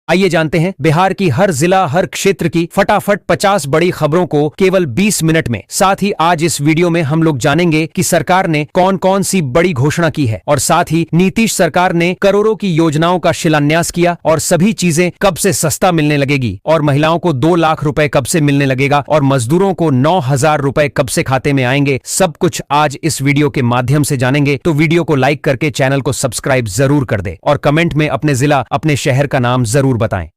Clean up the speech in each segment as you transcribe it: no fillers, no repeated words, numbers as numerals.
आइए जानते हैं बिहार की हर जिला हर क्षेत्र की फटाफट 50 बड़ी खबरों को केवल 20 मिनट में। साथ ही आज इस वीडियो में हम लोग जानेंगे कि सरकार ने कौन कौन सी बड़ी घोषणा की है और साथ ही नीतीश सरकार ने करोड़ों की योजनाओं का शिलान्यास किया और सभी चीजें कब से सस्ता मिलने लगेगी और महिलाओं को 2 लाख रुपए कब से मिलने लगेगा और मजदूरों को 9,000 रुपए कब से खाते में आएंगे। सब कुछ आज इस वीडियो के माध्यम से जानेंगे। तो वीडियो को लाइक करके चैनल को सब्सक्राइब जरूर कर दे और कमेंट में अपने जिला अपने शहर का नाम जरूर बताएं।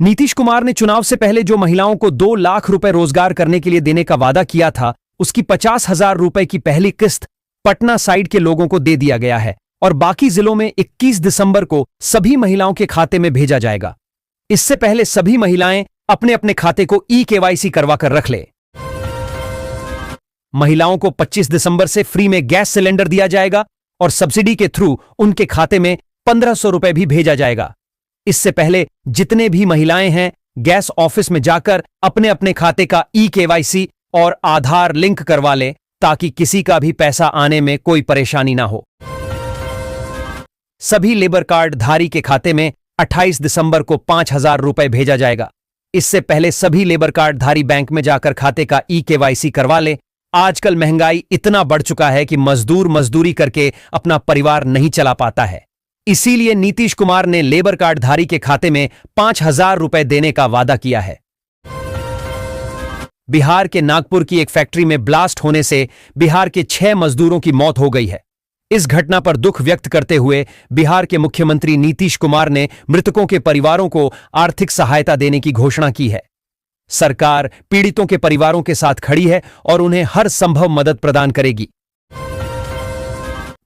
नीतीश कुमार ने चुनाव से पहले जो महिलाओं को 2 लाख रुपए रोजगार करने के लिए देने का वादा किया था, उसकी 50,000 रुपए की पहली किस्त पटना साइड के लोगों को दे दिया गया है और बाकी जिलों में 21 दिसंबर को सभी महिलाओं के खाते में भेजा जाएगा। इससे पहले सभी महिलाएं अपने अपने खाते को ई-केवाईसी करवा कर रख ले। महिलाओं को 25 दिसंबर से फ्री में गैस सिलेंडर दिया जाएगा और सब्सिडी के थ्रू उनके खाते में 1,500 रुपए भी भेजा जाएगा। इससे पहले जितने भी महिलाएं हैं गैस ऑफिस में जाकर अपने अपने खाते का ई-केवाईसी और आधार लिंक करवा लें ताकि किसी का भी पैसा आने में कोई परेशानी ना हो। सभी लेबर कार्ड धारी के खाते में 28 दिसंबर को 5,000 रुपए भेजा जाएगा। इससे पहले सभी लेबर कार्ड धारी बैंक में जाकर खाते का ई-केवाईसी करवा लें। आजकल महंगाई इतना बढ़ चुका है कि मजदूर मजदूरी करके अपना परिवार नहीं चला पाता है। इसीलिए नीतीश कुमार ने लेबर कार्ड धारी के खाते में 5,000 रुपए देने का वादा किया है। बिहार के नागपुर की एक फैक्ट्री में ब्लास्ट होने से बिहार के 6 मजदूरों की मौत हो गई है। इस घटना पर दुख व्यक्त करते हुए बिहार के मुख्यमंत्री नीतीश कुमार ने मृतकों के परिवारों को आर्थिक सहायता देने की घोषणा की है। सरकार पीड़ितों के परिवारों के साथ खड़ी है और उन्हें हर संभव मदद प्रदान करेगी।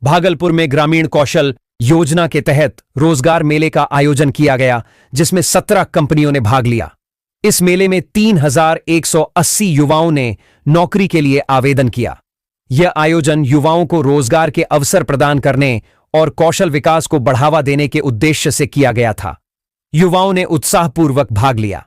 भागलपुर में ग्रामीण कौशल योजना के तहत रोजगार मेले का आयोजन किया गया, जिसमें 17 कंपनियों ने भाग लिया। इस मेले में 3,180 युवाओं ने नौकरी के लिए आवेदन किया। यह आयोजन युवाओं को रोजगार के अवसर प्रदान करने और कौशल विकास को बढ़ावा देने के उद्देश्य से किया गया था। युवाओं ने उत्साहपूर्वक भाग लिया।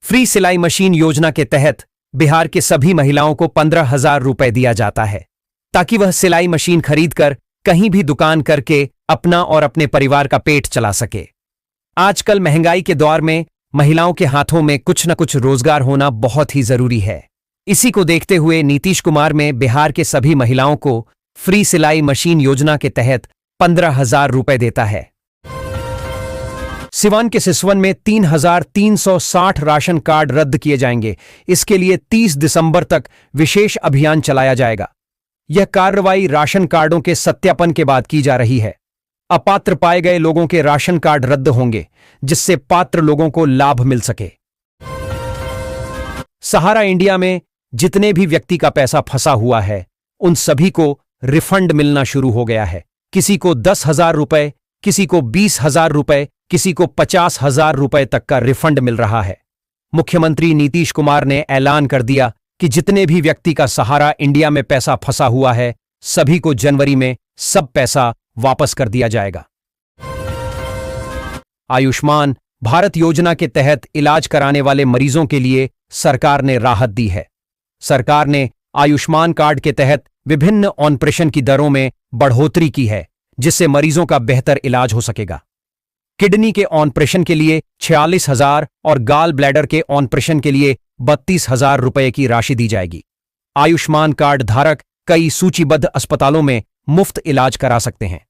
फ्री सिलाई मशीन योजना के तहत बिहार के सभी महिलाओं को 15,000 रुपए दिया जाता है ताकि वह सिलाई मशीन खरीदकर कहीं भी दुकान करके अपना और अपने परिवार का पेट चला सके। आजकल महंगाई के दौर में महिलाओं के हाथों में कुछ न कुछ रोजगार होना बहुत ही जरूरी है। इसी को देखते हुए नीतीश कुमार में बिहार के सभी महिलाओं को फ्री सिलाई मशीन योजना के तहत 15,000 रुपए देता है। सिवान के सिसवन में 3,360 राशन कार्ड रद्द किए जाएंगे। इसके लिए 30 दिसंबर तक विशेष अभियान चलाया जाएगा। यह कार्रवाई राशन कार्डों के सत्यापन के बाद की जा रही है। अपात्र पाए गए लोगों के राशन कार्ड रद्द होंगे, जिससे पात्र लोगों को लाभ मिल सके। सहारा इंडिया में जितने भी व्यक्ति का पैसा फंसा हुआ है, उन सभी को रिफंड मिलना शुरू हो गया है। किसी को 10,000 रुपए, किसी को 20,000 रुपए, किसी को 50,000 रुपए तक का रिफंड मिल रहा है। मुख्यमंत्री नीतीश कुमार ने ऐलान कर दिया कि जितने भी व्यक्ति का सहारा इंडिया में पैसा फंसा हुआ है, सभी को जनवरी में सब पैसा वापस कर दिया जाएगा। आयुष्मान भारत योजना के तहत इलाज कराने वाले मरीजों के लिए सरकार ने राहत दी है। सरकार ने आयुष्मान कार्ड के तहत विभिन्न ऑपरेशन की दरों में बढ़ोतरी की है, जिससे मरीजों का बेहतर इलाज हो सकेगा। किडनी के ऑपरेशन के लिए 46,000 और गाल ब्लैडर के ऑपरेशन के लिए 32,000 रुपए की राशि दी जाएगी। आयुष्मान कार्ड धारक कई सूचीबद्ध अस्पतालों में मुफ्त इलाज करा सकते हैं।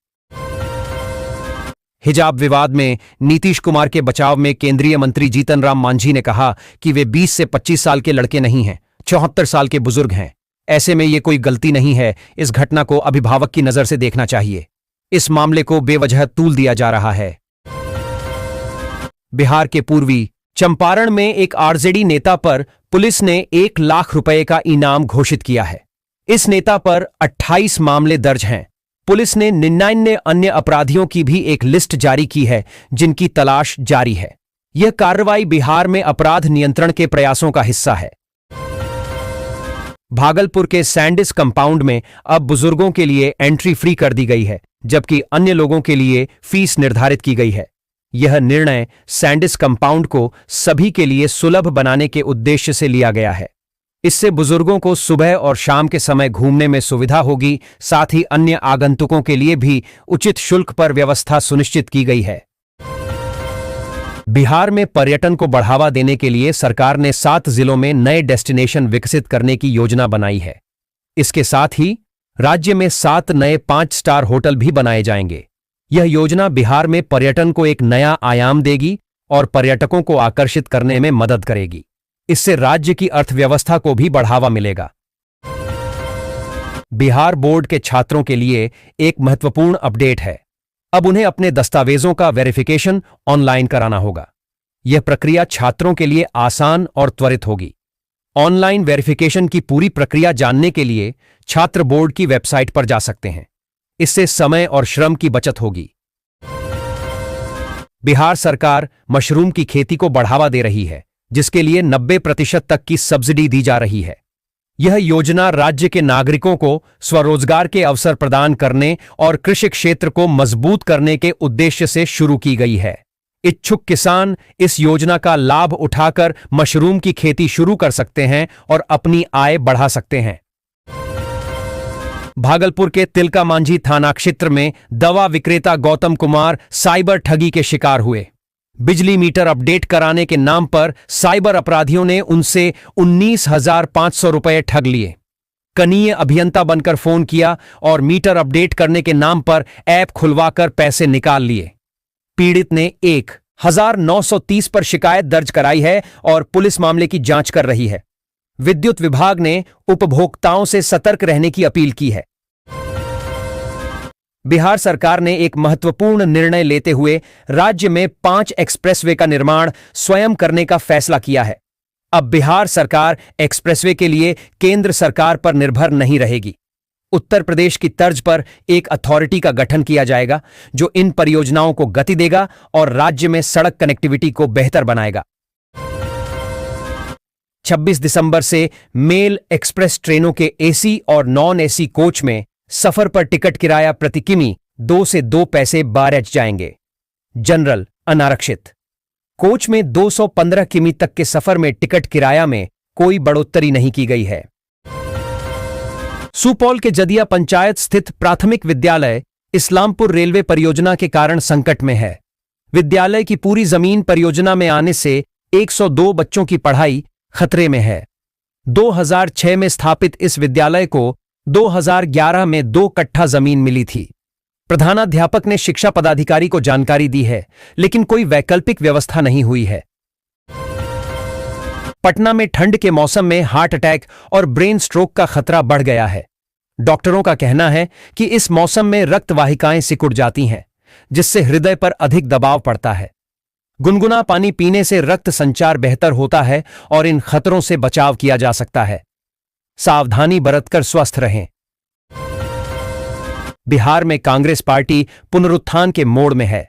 हिजाब विवाद में नीतीश कुमार के बचाव में केंद्रीय मंत्री जीतन राम मांझी ने कहा कि वे 20 से 25 साल के लड़के नहीं हैं, 74 साल के बुजुर्ग हैं। ऐसे में ये कोई गलती नहीं है। इस घटना को अभिभावक की नजर से देखना चाहिए। इस मामले को बेवजह तूल दिया जा रहा है। बिहार के पूर्वी चंपारण में एक आरजेडी नेता पर पुलिस ने 1 लाख रुपए का इनाम घोषित किया है। इस नेता पर 28 मामले दर्ज हैं। पुलिस ने 99 अन्य अपराधियों की भी एक लिस्ट जारी की है, जिनकी तलाश जारी है। यह कार्रवाई बिहार में अपराध नियंत्रण के प्रयासों का हिस्सा है। भागलपुर के सैंडिस कंपाउंड में अब बुजुर्गों के लिए एंट्री फ्री कर दी गई है, जबकि अन्य लोगों के लिए फीस निर्धारित की गई है। यह निर्णय सैंडिस कंपाउंड को सभी के लिए सुलभ बनाने के उद्देश्य से लिया गया है। इससे बुजुर्गों को सुबह और शाम के समय घूमने में सुविधा होगी, साथ ही अन्य आगंतुकों के लिए भी उचित शुल्क पर व्यवस्था सुनिश्चित की गई है। बिहार में पर्यटन को बढ़ावा देने के लिए सरकार ने 7 जिलों में नए डेस्टिनेशन विकसित करने की योजना बनाई है। इसके साथ ही राज्य में 7 नए 5 स्टार होटल भी बनाए जाएंगे। यह योजना बिहार में पर्यटन को एक नया आयाम देगी और पर्यटकों को आकर्षित करने में मदद करेगी। इससे राज्य की अर्थव्यवस्था को भी बढ़ावा मिलेगा। बिहार बोर्ड के छात्रों के लिए एक महत्वपूर्ण अपडेट है। अब उन्हें अपने दस्तावेजों का वेरिफिकेशन ऑनलाइन कराना होगा। यह प्रक्रिया छात्रों के लिए आसान और त्वरित होगी। ऑनलाइन वेरिफिकेशन की पूरी प्रक्रिया जानने के लिए छात्र बोर्ड की वेबसाइट पर जा सकते हैं। इससे समय और श्रम की बचत होगी। बिहार सरकार मशरूम की खेती को बढ़ावा दे रही है, जिसके लिए 90% तक की सब्सिडी दी जा रही है। यह योजना राज्य के नागरिकों को स्वरोजगार के अवसर प्रदान करने और कृषि क्षेत्र को मजबूत करने के उद्देश्य से शुरू की गई है। इच्छुक किसान इस योजना का लाभ उठाकर मशरूम की खेती शुरू कर सकते हैं और अपनी आय बढ़ा सकते हैं। भागलपुर के तिलका मांझी थाना क्षेत्र में दवा विक्रेता गौतम कुमार साइबर ठगी के शिकार हुए। बिजली मीटर अपडेट कराने के नाम पर साइबर अपराधियों ने उनसे 19,500 रुपए ठग लिए। कनीय अभियंता बनकर फोन किया और मीटर अपडेट करने के नाम पर ऐप खुलवाकर पैसे निकाल लिए। पीड़ित ने 1930 पर शिकायत दर्ज कराई है और पुलिस मामले की जांच कर रही है। विद्युत विभाग ने उपभोक्ताओं से सतर्क रहने की अपील की है। बिहार सरकार ने एक महत्वपूर्ण निर्णय लेते हुए राज्य में 5 एक्सप्रेसवे का निर्माण स्वयं करने का फैसला किया है। अब बिहार सरकार एक्सप्रेसवे के लिए केंद्र सरकार पर निर्भर नहीं रहेगी। उत्तर प्रदेश की तर्ज पर एक अथॉरिटी का गठन किया जाएगा, जो इन परियोजनाओं को गति देगा और राज्य में सड़क कनेक्टिविटी को बेहतर बनाएगा। 26 दिसंबर से मेल एक्सप्रेस ट्रेनों के एसी और नॉन एसी कोच में सफर पर टिकट किराया प्रति किमी 2 से 2 पैसे बारह जाएंगे। जनरल अनारक्षित कोच में 215 किमी तक के सफर में टिकट किराया में कोई बढ़ोतरी नहीं की गई है। सुपौल के जदिया पंचायत स्थित प्राथमिक विद्यालय इस्लामपुर रेलवे परियोजना के कारण संकट में है। विद्यालय की पूरी जमीन परियोजना में आने से 102 बच्चों की पढ़ाई खतरे में है। 2006 में स्थापित इस विद्यालय को 2011 में 2 कट्ठा जमीन मिली थी। प्रधानाध्यापक ने शिक्षा पदाधिकारी को जानकारी दी है, लेकिन कोई वैकल्पिक व्यवस्था नहीं हुई है। पटना में ठंड के मौसम में हार्ट अटैक और ब्रेन स्ट्रोक का खतरा बढ़ गया है। डॉक्टरों का कहना है कि इस मौसम में रक्त वाहिकाएं सिकुड़ जाती हैं, जिससे हृदय पर अधिक दबाव पड़ता है। गुनगुना पानी पीने से रक्त संचार बेहतर होता है और इन खतरों से बचाव किया जा सकता है। सावधानी बरतकर स्वस्थ रहें। बिहार में कांग्रेस पार्टी पुनरुत्थान के मोड़ में है।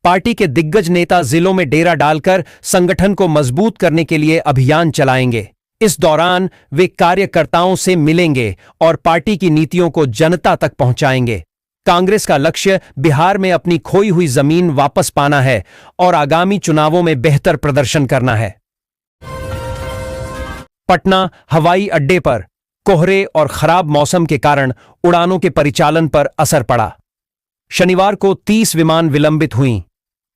पार्टी के दिग्गज नेता जिलों में डेरा डालकर संगठन को मजबूत करने के लिए अभियान चलाएंगे। इस दौरान वे कार्यकर्ताओं से मिलेंगे और पार्टी की नीतियों को जनता तक पहुंचाएंगे। कांग्रेस का लक्ष्य बिहार में अपनी खोई हुई जमीन वापस पाना है और आगामी चुनावों में बेहतर प्रदर्शन करना है। पटना हवाई अड्डे पर कोहरे और खराब मौसम के कारण उड़ानों के परिचालन पर असर पड़ा। शनिवार को 30 विमान विलंबित हुईं,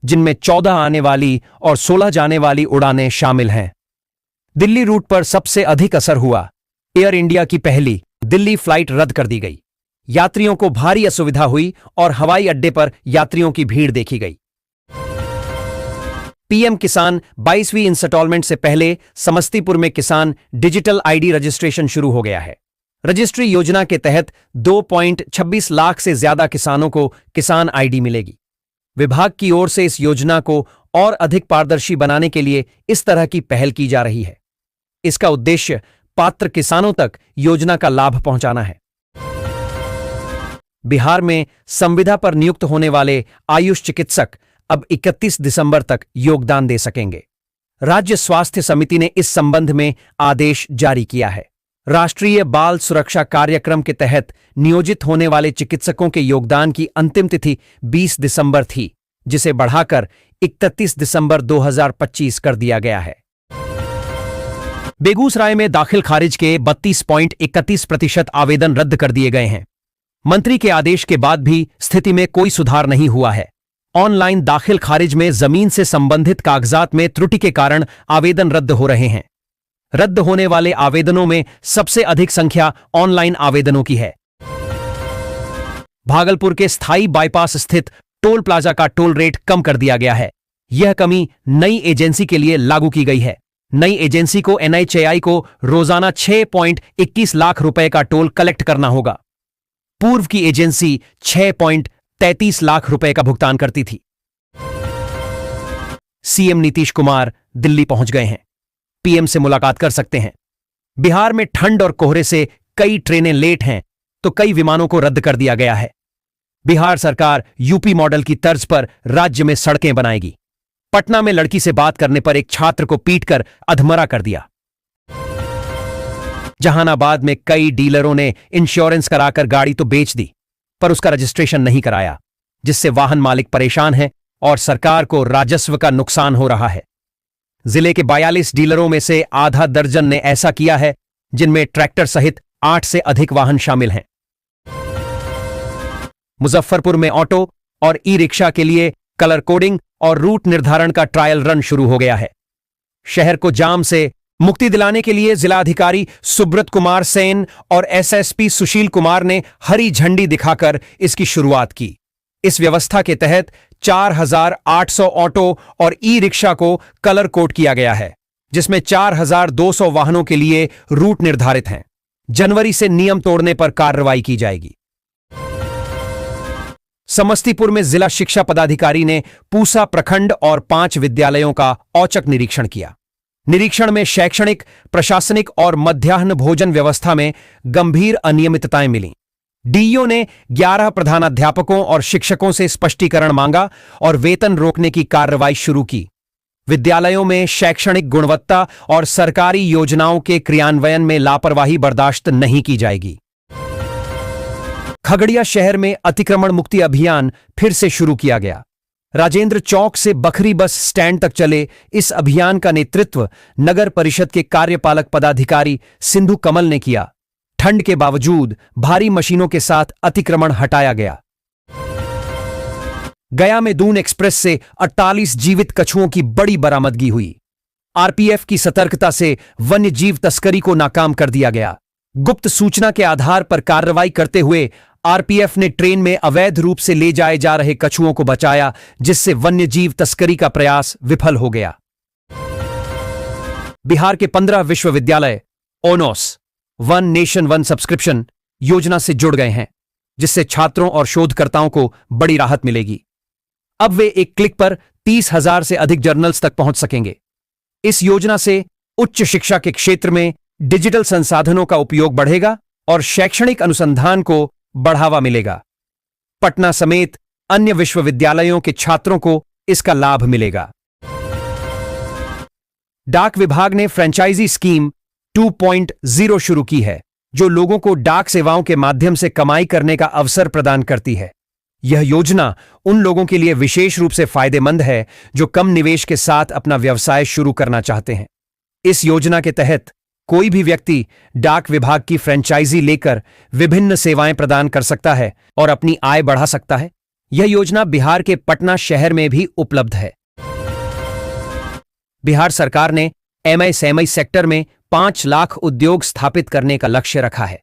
जिनमें 14 आने वाली और 16 जाने वाली उड़ानें शामिल हैं। दिल्ली रूट पर सबसे अधिक असर हुआ। एयर इंडिया की पहली दिल्ली फ्लाइट रद्द कर दी गई। यात्रियों को भारी असुविधा हुई और हवाई अड्डे पर यात्रियों की भीड़ देखी गई। पीएम किसान 22वीं इंस्टॉलमेंट से पहले समस्तीपुर में किसान डिजिटल आईडी रजिस्ट्रेशन शुरू हो गया है। रजिस्ट्री योजना के तहत 2.26 लाख से ज्यादा किसानों को किसान आईडी मिलेगी। विभाग की ओर से इस योजना को और अधिक पारदर्शी बनाने के लिए इस तरह की पहल की जा रही है। इसका उद्देश्य पात्र किसानों तक योजना का लाभ पहुंचाना है। बिहार में संविदा पर नियुक्त होने वाले आयुष चिकित्सक अब 31 दिसंबर तक योगदान दे सकेंगे। राज्य स्वास्थ्य समिति ने इस संबंध में आदेश जारी किया है। राष्ट्रीय बाल सुरक्षा कार्यक्रम के तहत नियोजित होने वाले चिकित्सकों के योगदान की अंतिम तिथि 20 दिसंबर थी, जिसे बढ़ाकर 31 दिसंबर 2025 कर दिया गया है। बेगूसराय में दाखिल खारिज के 32.31% आवेदन रद्द कर दिए गए हैं। मंत्री के आदेश के बाद भी स्थिति में कोई सुधार नहीं हुआ है। ऑनलाइन दाखिल खारिज में जमीन से संबंधित कागजात में त्रुटि के कारण आवेदन रद्द हो रहे हैं। रद्द होने वाले आवेदनों में सबसे अधिक संख्या ऑनलाइन आवेदनों की है। भागलपुर के स्थायी बाईपास स्थित टोल प्लाजा का टोल रेट कम कर दिया गया है। यह कमी नई एजेंसी के लिए लागू की गई है। नई एजेंसी को NHAI को रोजाना 6.21 लाख रुपए का टोल कलेक्ट करना होगा। पूर्व की एजेंसी 6.33 लाख रुपए का भुगतान करती थी। सीएम नीतीश कुमार दिल्ली पहुंच गए हैं। पीएम से मुलाकात कर सकते हैं। बिहार में ठंड और कोहरे से कई ट्रेनें लेट हैं, तो कई विमानों को रद्द कर दिया गया है। बिहार सरकार यूपी मॉडल की तर्ज पर राज्य में सड़कें बनाएगी। पटना में लड़की से बात करने पर एक छात्र को पीटकर अधमरा कर दिया। जहानाबाद में कई डीलरों ने इंश्योरेंस कराकर गाड़ी तो बेच दी, पर उसका रजिस्ट्रेशन नहीं कराया, जिससे वाहन मालिक परेशान हैं और सरकार को राजस्व का नुकसान हो रहा है। जिले के 42 डीलरों में से आधा दर्जन ने ऐसा किया है, जिनमें ट्रैक्टर सहित 8 से अधिक वाहन शामिल हैं। मुजफ्फरपुर में ऑटो और ई रिक्शा के लिए कलर कोडिंग और रूट निर्धारण का ट्रायल रन शुरू हो गया है। शहर को जाम से मुक्ति दिलाने के लिए जिलाधिकारी सुब्रत कुमार सेन और एसएसपी सुशील कुमार ने हरी झंडी दिखाकर इसकी शुरुआत की। इस व्यवस्था के तहत 4,800 ऑटो और ई रिक्शा को कलर कोड किया गया है, जिसमें 4,200 वाहनों के लिए रूट निर्धारित हैं। जनवरी से नियम तोड़ने पर कार्रवाई की जाएगी। समस्तीपुर में जिला शिक्षा पदाधिकारी ने पूसा प्रखंड और 5 विद्यालयों का औचक निरीक्षण किया। निरीक्षण में शैक्षणिक, प्रशासनिक और मध्याह्न भोजन व्यवस्था में गंभीर अनियमितताएं मिलीं। डीईओ ने 11 प्रधानाध्यापकों और शिक्षकों से स्पष्टीकरण मांगा और वेतन रोकने की कार्रवाई शुरू की। विद्यालयों में शैक्षणिक गुणवत्ता और सरकारी योजनाओं के क्रियान्वयन में लापरवाही बर्दाश्त नहीं की जाएगी। खगड़िया शहर में अतिक्रमण मुक्ति अभियान फिर से शुरू किया गया। राजेंद्र चौक से बखरी बस स्टैंड तक चले इस अभियान का नेतृत्व नगर परिषद के कार्यपालक पदाधिकारी सिंधु कमल ने किया। ठंड के बावजूद भारी मशीनों के साथ अतिक्रमण हटाया गया। गया में दून एक्सप्रेस से 48 जीवित कछुओं की बड़ी बरामदगी हुई। आरपीएफ की सतर्कता से वन्य जीव तस्करी को नाकाम कर दिया गया। गुप्त सूचना के आधार पर कार्रवाई करते हुए आरपीएफ ने ट्रेन में अवैध रूप से ले जाए जा रहे कछुओं को बचाया, जिससे वन्य जीव तस्करी का प्रयास विफल हो गया। बिहार के 15 विश्वविद्यालय ONOS one nation one subscription योजना से जुड़ गए हैं, जिससे छात्रों और शोधकर्ताओं को बड़ी राहत मिलेगी। अब वे एक क्लिक पर 30,000 से अधिक जर्नल्स तक पहुंच सकेंगे। इस योजना से उच्च शिक्षा के क्षेत्र में डिजिटल संसाधनों का उपयोग बढ़ेगा और शैक्षणिक अनुसंधान को बढ़ावा मिलेगा। पटना समेत अन्य विश्वविद्यालयों के छात्रों को इसका लाभ मिलेगा। डाक विभाग ने फ्रेंचाइजी स्कीम 2.0 शुरू की है, जो लोगों को डाक सेवाओं के माध्यम से कमाई करने का अवसर प्रदान करती है। यह योजना उन लोगों के लिए विशेष रूप से फायदेमंद है जो कम निवेश के साथ अपना व्यवसाय शुरू करना चाहते हैं। इस योजना के तहत कोई भी व्यक्ति डाक विभाग की फ्रेंचाइजी लेकर विभिन्न सेवाएं प्रदान कर सकता है और अपनी आय बढ़ा सकता है। यह योजना बिहार के पटना शहर में भी उपलब्ध है। बिहार सरकार ने एमएसएमई सेक्टर में 5 लाख उद्योग स्थापित करने का लक्ष्य रखा है।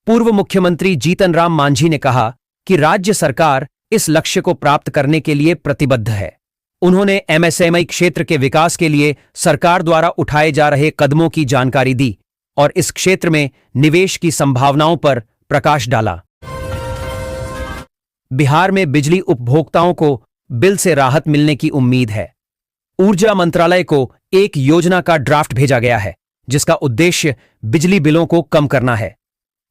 पूर्व मुख्यमंत्री जीतन राम मांझी ने कहा कि राज्य सरकार इस लक्ष्य को प्राप्त करने के लिए प्रतिबद्ध है। उन्होंने एमएसएमई क्षेत्र के विकास के लिए सरकार द्वारा उठाए जा रहे कदमों की जानकारी दी और इस क्षेत्र में निवेश की संभावनाओं पर प्रकाश डाला। बिहार में बिजली उपभोक्ताओं को बिल से राहत मिलने की उम्मीद है। ऊर्जा मंत्रालय को एक योजना का ड्राफ्ट भेजा गया है, जिसका उद्देश्य बिजली बिलों को कम करना है।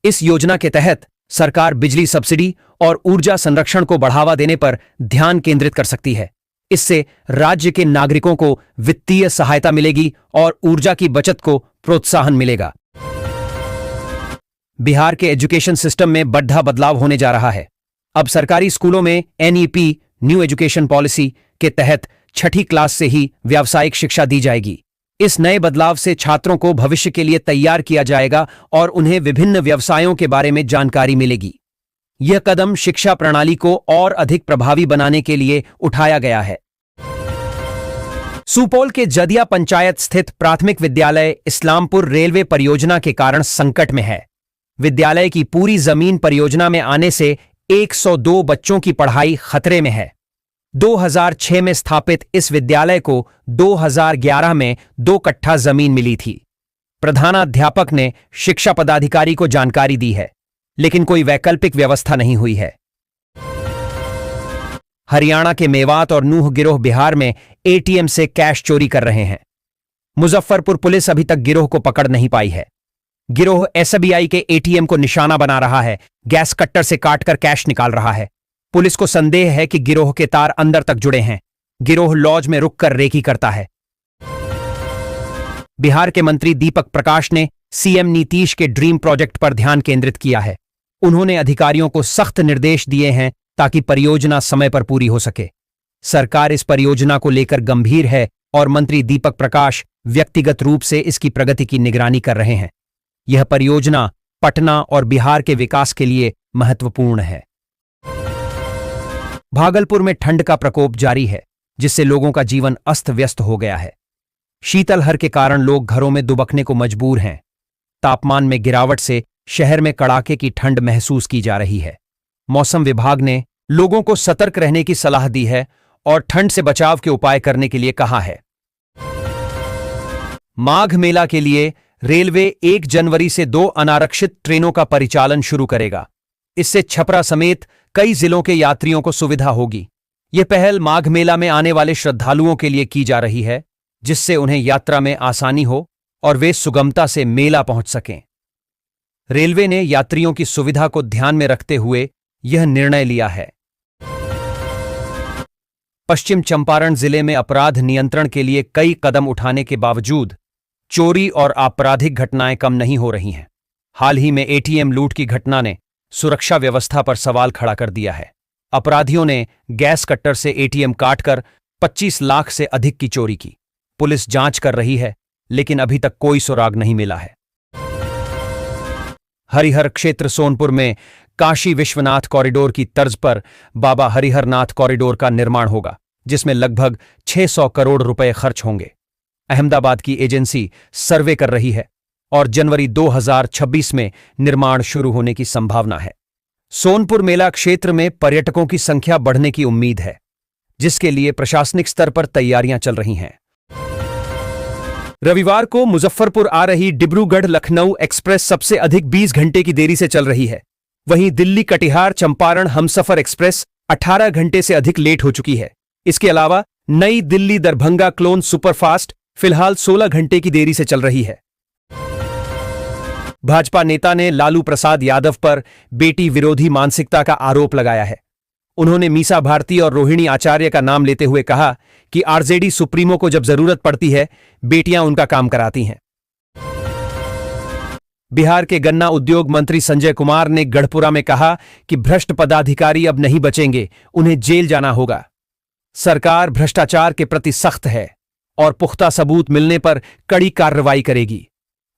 इस योजना के तहत सरकार बिजली सब्सिडी और ऊर्जा संरक्षण को बढ़ावा देने पर ध्यान केंद्रित कर सकती है। इससे राज्य के नागरिकों को वित्तीय सहायता मिलेगी और ऊर्जा की बचत को प्रोत्साहन मिलेगा। बिहार के एजुकेशन सिस्टम में बड़ा बदलाव होने जा रहा है। अब सरकारी स्कूलों में एनईपी न्यू एजुकेशन पॉलिसी के तहत 6ठी क्लास से ही व्यावसायिक शिक्षा दी जाएगी। इस नए बदलाव से छात्रों को भविष्य के लिए तैयार किया जाएगा और उन्हें विभिन्न व्यवसायों के बारे में जानकारी मिलेगी। यह कदम शिक्षा प्रणाली को और अधिक प्रभावी बनाने के लिए उठाया गया है। सुपौल के जदिया पंचायत स्थित प्राथमिक विद्यालय इस्लामपुर रेलवे परियोजना के कारण संकट में है। विद्यालय की पूरी जमीन परियोजना में आने से 102 बच्चों की पढ़ाई खतरे में है। 2006 में स्थापित इस विद्यालय को 2011 में 2 कट्ठा जमीन मिली थी। प्रधानाध्यापक ने शिक्षा पदाधिकारी को जानकारी दी है, लेकिन कोई वैकल्पिक व्यवस्था नहीं हुई है। हरियाणा के मेवात और नूह गिरोह बिहार में एटीएम से कैश चोरी कर रहे हैं। मुजफ्फरपुर पुलिस अभी तक गिरोह को पकड़ नहीं पाई है। गिरोह एसबीआई के एटीएम को निशाना बना रहा है, गैस कट्टर से काटकर कैश निकाल रहा है। पुलिस को संदेह है कि गिरोह के तार अंदर तक जुड़े हैं। गिरोह लॉज में रुककर रेकी करता है। बिहार के मंत्री दीपक प्रकाश ने सीएम नीतीश के ड्रीम प्रोजेक्ट पर ध्यान केंद्रित किया है। उन्होंने अधिकारियों को सख्त निर्देश दिए हैं ताकि परियोजना समय पर पूरी हो सके। सरकार इस परियोजना को लेकर गंभीर है और मंत्री दीपक प्रकाश व्यक्तिगत रूप से इसकी प्रगति की निगरानी कर रहे हैं। यह परियोजना पटना और बिहार के विकास के लिए महत्वपूर्ण है। भागलपुर में ठंड का प्रकोप जारी है, जिससे लोगों का जीवन अस्त व्यस्त हो गया है। शीतलहर के कारण लोग घरों में दुबकने को मजबूर हैं। तापमान में गिरावट से शहर में कड़ाके की ठंड महसूस की जा रही है। मौसम विभाग ने लोगों को सतर्क रहने की सलाह दी है और ठंड से बचाव के उपाय करने के लिए कहा है। माघ मेला के लिए रेलवे 1 जनवरी से 2 अनारक्षित ट्रेनों का परिचालन शुरू करेगा। इससे छपरा समेत कई जिलों के यात्रियों को सुविधा होगी। यह पहल माघ मेला में आने वाले श्रद्धालुओं के लिए की जा रही है, जिससे उन्हें यात्रा में आसानी हो और वे सुगमता से मेला पहुंच सकें। रेलवे ने यात्रियों की सुविधा को ध्यान में रखते हुए यह निर्णय लिया है। पश्चिम चंपारण जिले में अपराध नियंत्रण के लिए कई कदम उठाने के बावजूद चोरी और आपराधिक घटनाएं कम नहीं हो रही हैं। हाल ही में एटीएम लूट की घटना ने सुरक्षा व्यवस्था पर सवाल खड़ा कर दिया है। अपराधियों ने गैस कट्टर से एटीएम काटकर 25 लाख से अधिक की चोरी की। पुलिस जांच कर रही है, लेकिन अभी तक कोई सुराग नहीं मिला है। हरिहर क्षेत्र सोनपुर में काशी विश्वनाथ कॉरिडोर की तर्ज पर बाबा हरिहरनाथ कॉरिडोर का निर्माण होगा, जिसमें लगभग 600 करोड़ रुपए खर्च होंगे। अहमदाबाद की एजेंसी सर्वे कर रही है और जनवरी 2026 में निर्माण शुरू होने की संभावना है। सोनपुर मेला क्षेत्र में पर्यटकों की संख्या बढ़ने की उम्मीद है, जिसके लिए प्रशासनिक स्तर पर तैयारियां चल रही हैं। रविवार को मुजफ्फरपुर आ रही डिब्रूगढ़ लखनऊ एक्सप्रेस सबसे अधिक 20 घंटे की देरी से चल रही है। वहीं दिल्ली कटिहार चंपारण हमसफर एक्सप्रेस 18 घंटे से अधिक लेट हो चुकी है। इसके अलावा नई दिल्ली दरभंगा क्लोन सुपरफास्ट फिलहाल 16 घंटे की देरी से चल रही है। भाजपा नेता ने लालू प्रसाद यादव पर बेटी विरोधी मानसिकता का आरोप लगाया है। उन्होंने मीसा भारती और रोहिणी आचार्य का नाम लेते हुए कहा कि आरजेडी सुप्रीमो को जब जरूरत पड़ती है, बेटियां उनका काम कराती हैं। बिहार के गन्ना उद्योग मंत्री संजय कुमार ने गढ़पुरा में कहा कि भ्रष्ट पदाधिकारी अब नहीं बचेंगे, उन्हें जेल जाना होगा। सरकार भ्रष्टाचार के प्रति सख्त है और पुख्ता सबूत मिलने पर कड़ी कार्रवाई करेगी।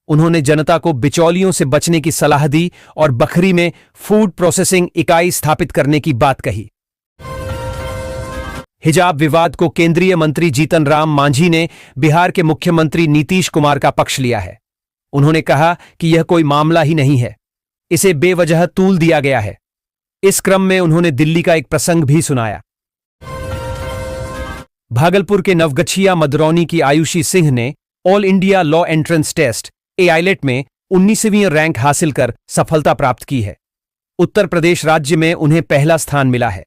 उन्होंने जनता को बिचौलियों से बचने की सलाह दी और बखरी में फूड प्रोसेसिंग इकाई स्थापित करने की बात कही। हिजाब विवाद को केंद्रीय मंत्री जीतन राम मांझी ने बिहार के मुख्यमंत्री नीतीश कुमार का पक्ष लिया है। उन्होंने कहा कि यह कोई मामला ही नहीं है, इसे बेवजह तूल दिया गया है। इस क्रम में उन्होंने दिल्ली का एक प्रसंग भी सुनाया। भागलपुर के नवगछिया मदरौनी की आयुषी सिंह ने all India law entrance test AILET में 19वीं रैंक हासिल कर सफलता प्राप्त की है। उत्तर प्रदेश राज्य में उन्हें पहला स्थान मिला है।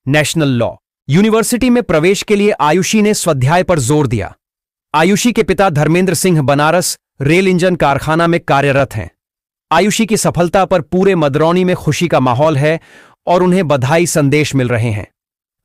नेशनल लॉ यूनिवर्सिटी में प्रवेश के लिए आयुषी ने स्वाध्याय पर जोर दिया। आयुषी के पिता धर्मेंद्र सिंह बनारस रेल इंजन कारखाना में कार्यरत हैं। आयुषी की सफलता पर पूरे मदरौनी में खुशी का माहौल है और उन्हें बधाई संदेश मिल रहे हैं।